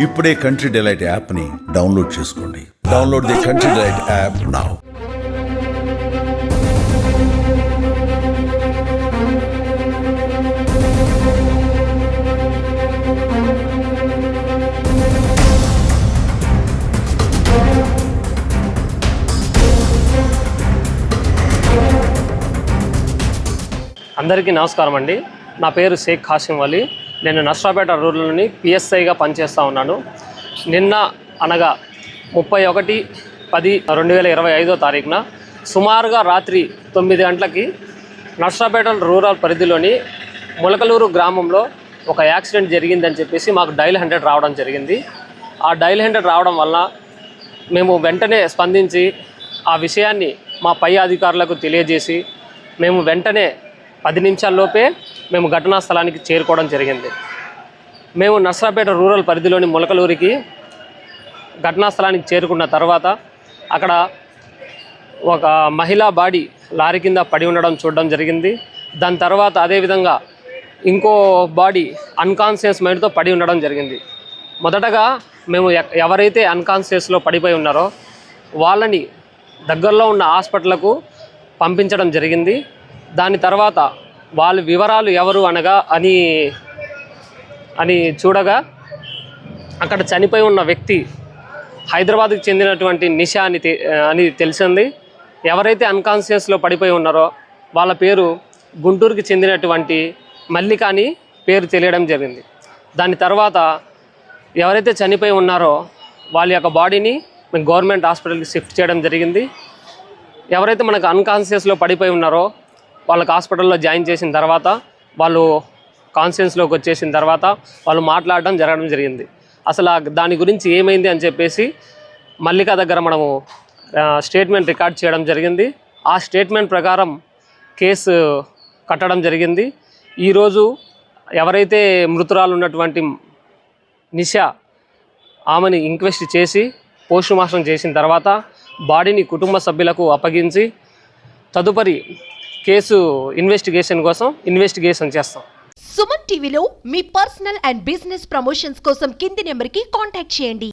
ఇప్పుడే country delight యాప్ని download చేసుకోండి. Download the country delight app now. అందరికీ నమస్కారం అండి. నా పేరు షేక్ ఖాసిం అలీ. నేను నర్సరావుపేట రూరల్లోని పిఎస్ఐగా పనిచేస్తూ ఉన్నాను. నిన్న అనగా 31/10/2025 సుమారుగా రాత్రి 9 గంటలకి నర్సరావుపేట రూరల్ పరిధిలోని ములకలూరు గ్రామంలో ఒక యాక్సిడెంట్ జరిగిందని చెప్పేసి మాకు డైల్ 100 రావడం జరిగింది. ఆ డైల్ 100 రావడం వల్ల మేము వెంటనే స్పందించి ఆ విషయాన్ని మా పై అధికారులకు తెలియజేసి మేము వెంటనే 10 నిమిషాల్లోపే మేము ఘటనా స్థలానికి చేరుకోవడం జరిగింది. మేము నర్సరావుపేట రూరల్ పరిధిలోని ములకలూరికి ఘటనా స్థలానికి చేరుకున్న తర్వాత అక్కడ ఒక మహిళా బాడీ లారీ కింద పడి ఉండడం చూడడం జరిగింది. దాని తర్వాత అదేవిధంగా ఇంకో బాడీ అన్కాన్షియస్ మైండ్తో పడి ఉండడం జరిగింది. మొదటగా మేము ఎవరైతే అన్కాన్షియస్లో పడిపోయి ఉన్నారో వాళ్ళని దగ్గరలో ఉన్న హాస్పిటల్కు పంపించడం జరిగింది. దాని తర్వాత వాళ్ళ వివరాలు ఎవరు అనగా అని చూడగా అక్కడ చనిపోయి ఉన్న వ్యక్తి హైదరాబాద్కి చెందినటువంటి నిషా అని తెలిసింది. ఎవరైతే అన్కాన్షియస్లో పడిపోయి ఉన్నారో వాళ్ళ పేరు గుంటూరుకి చెందినటువంటి మల్లిక అని పేరు తెలియడం జరిగింది. దాని తర్వాత ఎవరైతే చనిపోయి ఉన్నారో వాళ్ళ యొక్క బాడీని మేము గవర్నమెంట్ హాస్పిటల్కి షిఫ్ట్ చేయడం జరిగింది. ఎవరైతే మనకు అన్కాన్షియస్లో పడిపోయి ఉన్నారో వాళ్ళకి హాస్పిటల్లో జాయిన్ చేసిన తర్వాత వాళ్ళు కాన్షియస్లోకి వచ్చేసిన తర్వాత వాళ్ళు మాట్లాడడం జరగడం జరిగింది. అసలు దాని గురించి ఏమైంది అని చెప్పేసి మల్లిక దగ్గర మనము స్టేట్మెంట్ రికార్డ్ చేయడం జరిగింది. ఆ స్టేట్మెంట్ ప్రకారం కేసు కట్టడం జరిగింది. ఈరోజు ఎవరైతే మృతురాలు ఉన్నటువంటి నిషా ఆమెని ఇంక్వెస్ట్ చేసి పోస్టుమార్టం చేసిన తర్వాత బాడీని కుటుంబ సభ్యులకు అప్పగించి తదుపరి కేసు ఇన్వెస్టిగేషన్ చేస్తాం. సుమన్ టీవీలో మీ పర్సనల్ అండ్ బిజినెస్ ప్రమోషన్స్ కోసం కింది నెంబర్కి కాంటాక్ట్ చేయండి.